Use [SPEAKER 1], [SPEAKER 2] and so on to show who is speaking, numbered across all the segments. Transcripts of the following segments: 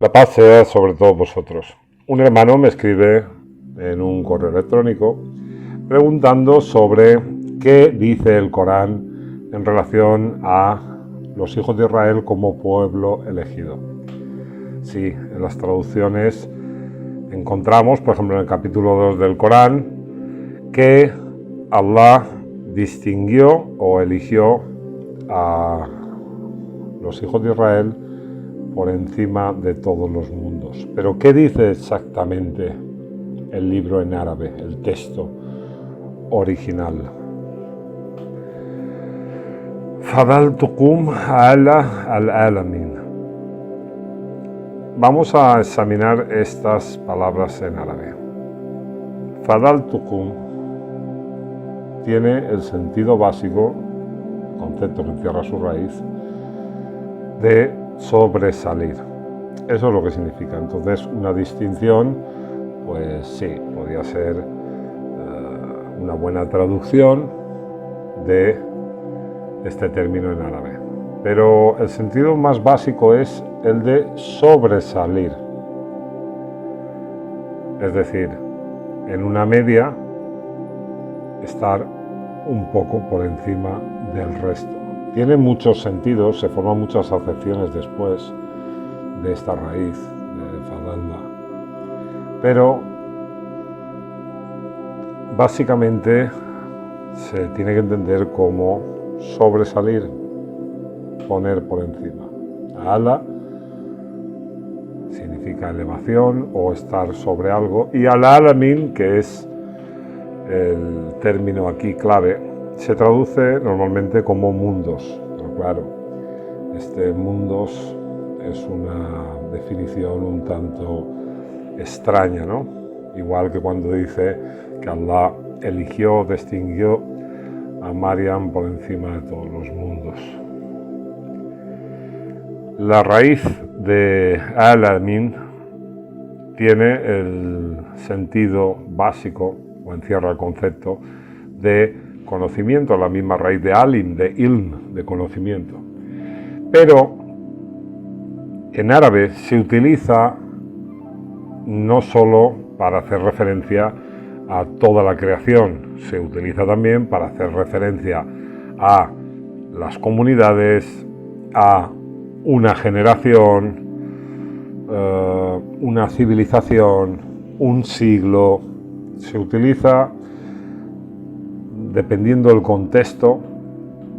[SPEAKER 1] La paz sea sobre todos vosotros. Un hermano me escribe en un correo electrónico preguntando sobre qué dice el Corán en relación a los hijos de Israel como pueblo elegido. Sí, en las traducciones encontramos, por ejemplo, en el capítulo 2 del Corán, que Allah distinguió o eligió a los hijos de Israel por encima de todos los mundos. Pero ¿qué dice exactamente el libro en árabe, el texto original? Fadaltukum ala al-alamin. Vamos a examinar estas palabras en árabe. Fadaltukum tiene el sentido básico, concepto que encierra su raíz, de sobresalir. Eso es lo que significa. Entonces, una distinción, pues sí, podría ser una buena traducción de este término en árabe. Pero el sentido más básico es el de sobresalir. Es decir, en una media, estar un poco por encima del resto. Tiene muchos sentidos, se forman muchas acepciones después de esta raíz de Fadalda. Pero básicamente se tiene que entender como sobresalir, poner por encima. Ala significa elevación o estar sobre algo, y al-alamin, que es el término aquí clave, se traduce normalmente como mundos. Pero claro, este mundos es una definición un tanto extraña, ¿no? Igual que cuando dice que Allah eligió, distinguió a Maryam por encima de todos los mundos. La raíz de al-alamin tiene el sentido básico, o encierra el concepto de conocimiento, la misma raíz de alim, de ilm, de conocimiento. Pero en árabe se utiliza no solo para hacer referencia a toda la creación, se utiliza también para hacer referencia a las comunidades, a una generación, una civilización, un siglo. Se utiliza, dependiendo del contexto,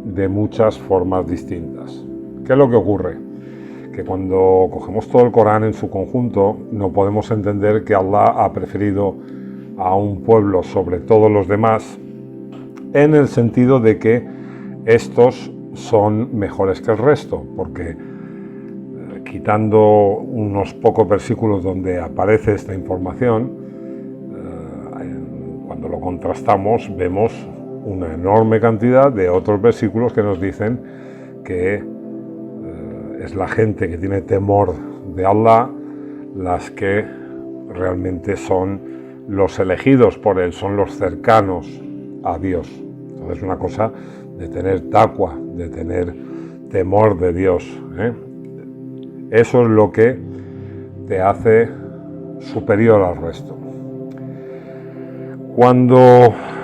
[SPEAKER 1] de muchas formas distintas. ¿Qué es lo que ocurre? Que cuando cogemos todo el Corán en su conjunto, no podemos entender que Allah ha preferido a un pueblo sobre todos los demás, en el sentido de que estos son mejores que el resto, porque quitando unos pocos versículos donde aparece esta información, cuando lo contrastamos vemos una enorme cantidad de otros versículos que nos dicen que es la gente que tiene temor de Allah las que realmente son los elegidos por Él, son los cercanos a Dios. Entonces es una cosa de tener taqwa, de tener temor de Dios, ¿eh? Eso es lo que te hace superior al resto. Cuando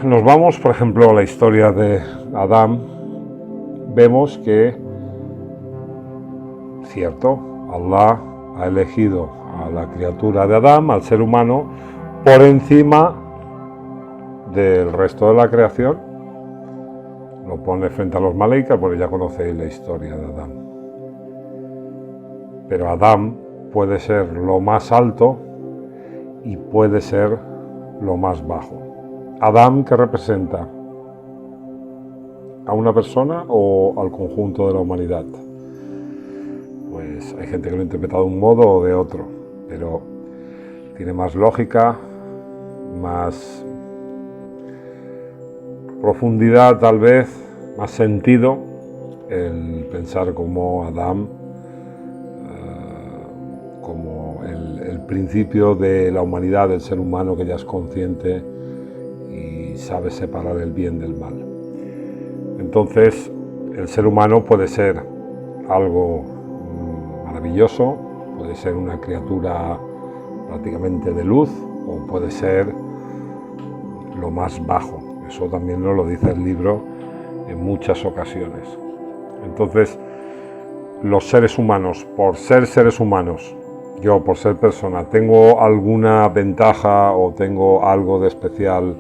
[SPEAKER 1] nos vamos, por ejemplo, a la historia de Adán, vemos que, cierto, Allah ha elegido a la criatura de Adán, al ser humano, por encima del resto de la creación. Lo pone frente a los malaíkas, porque ya conocéis la historia de Adán. Pero Adán puede ser lo más alto y puede ser lo más bajo. Adán, ¿qué representa? ¿A una persona o al conjunto de la humanidad? Pues hay gente que lo ha interpretado de un modo o de otro, pero tiene más lógica, más profundidad tal vez, más sentido el pensar como Adán, como el principio de la humanidad, del ser humano que ya es consciente y sabe separar el bien del mal. Entonces, el ser humano puede ser algo maravilloso, puede ser una criatura prácticamente de luz o puede ser lo más bajo. Eso también nos lo dice el libro en muchas ocasiones. Entonces, los seres humanos, por ser seres humanos, yo por ser persona, ¿tengo alguna ventaja o tengo algo de especial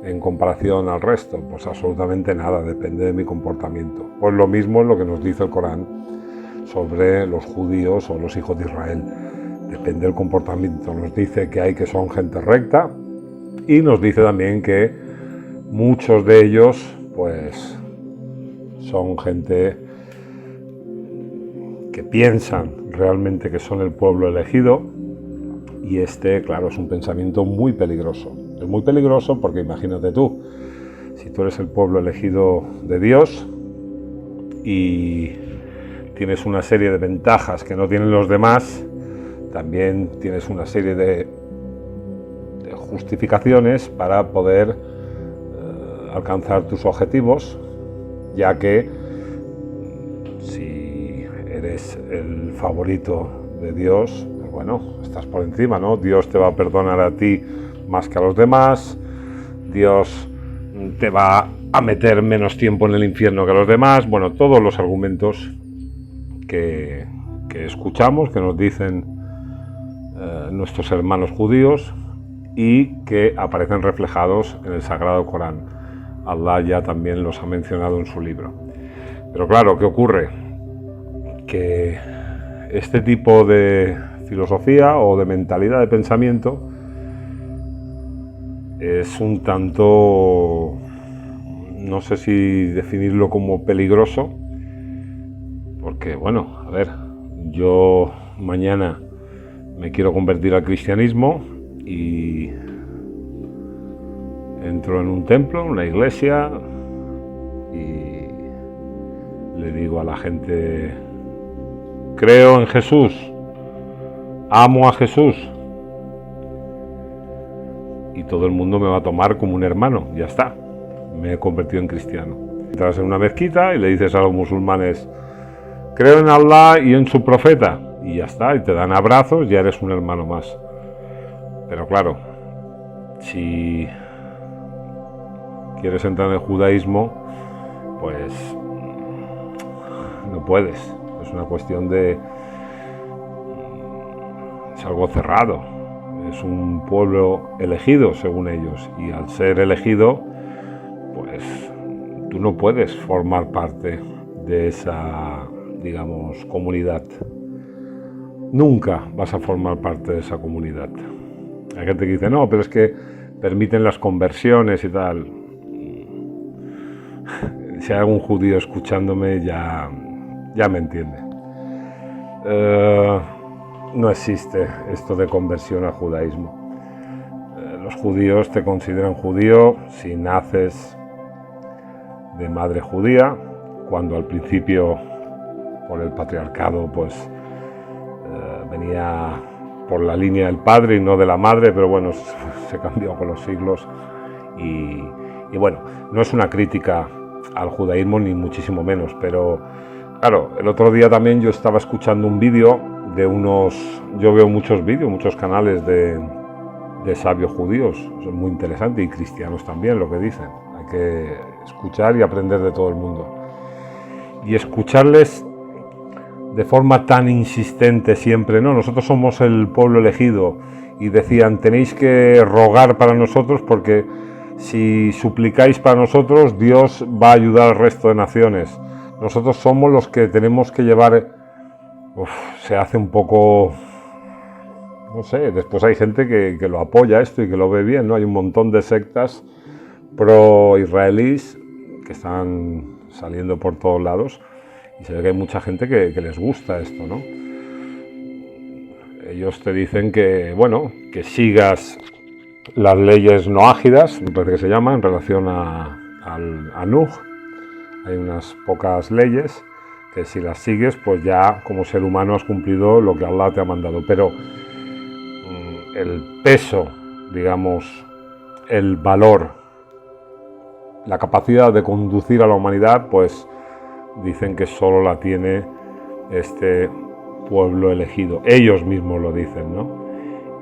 [SPEAKER 1] en comparación al resto? Pues absolutamente nada, depende de mi comportamiento. Pues lo mismo es lo que nos dice el Corán sobre los judíos o los hijos de Israel. Depende del comportamiento. Nos dice que hay que son gente recta y nos dice también que muchos de ellos pues son gente que piensan realmente que son el pueblo elegido, y claro, es un pensamiento muy peligroso. Es muy peligroso porque imagínate tú, si tú eres el pueblo elegido de Dios y tienes una serie de ventajas que no tienen los demás, también tienes una serie de justificaciones para poder alcanzar tus objetivos, ya que si eres el favorito de Dios, pues bueno, estás por encima, ¿no? Dios te va a perdonar a ti más que a los demás, Dios te va a meter menos tiempo en el infierno que a los demás. Bueno, todos los argumentos que escuchamos, que nos dicen nuestros hermanos judíos y que aparecen reflejados en el Sagrado Corán. Allah ya también los ha mencionado en su libro. Pero claro, ¿qué ocurre? Que este tipo de filosofía o de mentalidad de pensamiento es un tanto, no sé si definirlo como peligroso, porque bueno, a ver, yo mañana me quiero convertir al cristianismo y entro en un templo, en una iglesia, y le digo a la gente: creo en Jesús, amo a Jesús, y todo el mundo me va a tomar como un hermano, ya está, me he convertido en cristiano. Entras en una mezquita y le dices a los musulmanes: creo en Allah y en su profeta, y ya está, y te dan abrazos, ya eres un hermano más. Pero claro, si quieres entrar en el judaísmo, pues no puedes. Es una cuestión de... es algo cerrado. Es un pueblo elegido, según ellos. Y al ser elegido, pues tú no puedes formar parte de esa, digamos, comunidad. Nunca vas a formar parte de esa comunidad. Hay gente que dice: no, pero es que permiten las conversiones y tal. Si hay algún judío escuchándome, ya me entiende. No existe esto de conversión al judaísmo. Los judíos te consideran judío si naces de madre judía, cuando al principio, por el patriarcado, pues venía por la línea del padre y no de la madre, pero bueno, se cambió con los siglos. Y bueno, no es una crítica al judaísmo ni muchísimo menos, pero claro, el otro día también yo estaba escuchando un vídeo de yo veo muchos vídeos, muchos canales de sabios judíos, es muy interesante, y cristianos también, lo que dicen. Hay que escuchar y aprender de todo el mundo. Y escucharles de forma tan insistente siempre: no, nosotros somos el pueblo elegido, y decían: tenéis que rogar para nosotros, porque si suplicáis para nosotros, Dios va a ayudar al resto de naciones. Nosotros somos los que tenemos que llevar... se hace un poco... no sé, después hay gente que lo apoya esto y que lo ve bien, ¿no? Hay un montón de sectas pro-israelíes que están saliendo por todos lados, y se ve que hay mucha gente que les gusta esto, ¿no? Ellos te dicen que, bueno, que sigas las leyes noágidas, me parece que se llama, en relación a Nuh. Hay unas pocas leyes que si las sigues, pues ya como ser humano has cumplido lo que Allah te ha mandado. Pero el peso, digamos, el valor, la capacidad de conducir a la humanidad, pues dicen que solo la tiene este pueblo elegido. Ellos mismos lo dicen, ¿no?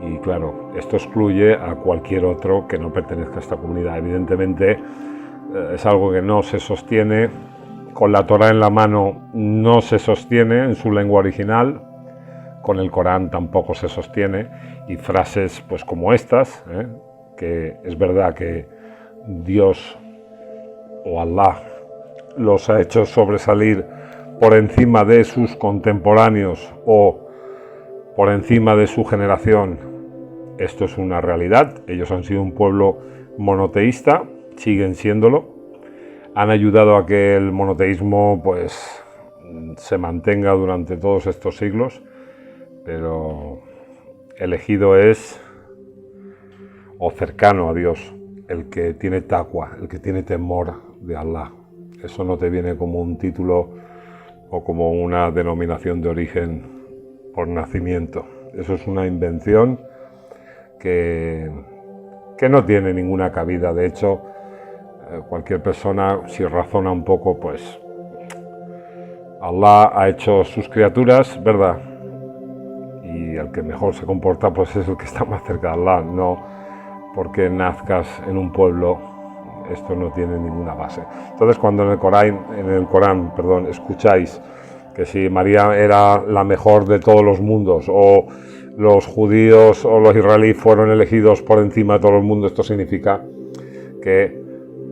[SPEAKER 1] Y claro, esto excluye a cualquier otro que no pertenezca a esta comunidad. Evidentemente es algo que no se sostiene, con la Torá en la mano no se sostiene en su lengua original, con el Corán tampoco se sostiene, y frases pues como estas, que es verdad que Dios o Allah los ha hecho sobresalir por encima de sus contemporáneos o por encima de su generación. Esto es una realidad. Ellos han sido un pueblo monoteísta, siguen siéndolo, han ayudado a que el monoteísmo pues se mantenga durante todos estos siglos, pero elegido es, o cercano a Dios, el que tiene taqwa, el que tiene temor de Allah. Eso no te viene como un título o como una denominación de origen por nacimiento. Eso es una invención que no tiene ninguna cabida. De hecho, cualquier persona, si razona un poco, pues Allah ha hecho sus criaturas, ¿verdad? Y el que mejor se comporta pues es el que está más cerca de Allah, no porque nazcas en un pueblo. Esto no tiene ninguna base. Entonces, cuando en el Corán, escucháis que si María era la mejor de todos los mundos, o los judíos o los israelíes fueron elegidos por encima de todo el mundo, esto significa que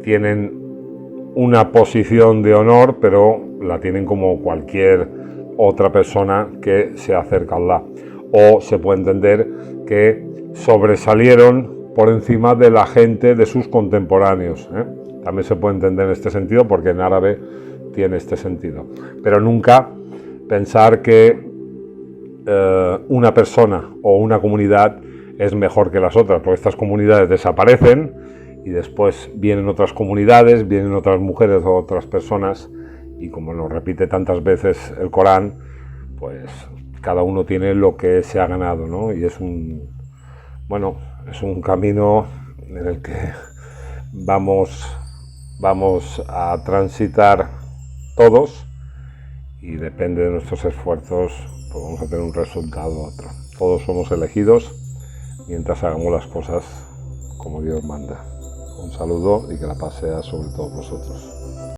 [SPEAKER 1] tienen una posición de honor, pero la tienen como cualquier otra persona que se acerca a Allah. O se puede entender que sobresalieron por encima de la gente de sus contemporáneos. También se puede entender en este sentido, porque en árabe tiene este sentido. Pero nunca pensar que una persona o una comunidad es mejor que las otras, porque estas comunidades desaparecen y después vienen otras comunidades, vienen otras mujeres o otras personas, y como nos repite tantas veces el Corán, pues cada uno tiene lo que se ha ganado, ¿no? Y es un camino en el que vamos a transitar todos, y depende de nuestros esfuerzos, pues vamos a tener un resultado u otro. Todos somos elegidos mientras hagamos las cosas como Dios manda. Un saludo y que la paz sea sobre todos vosotros.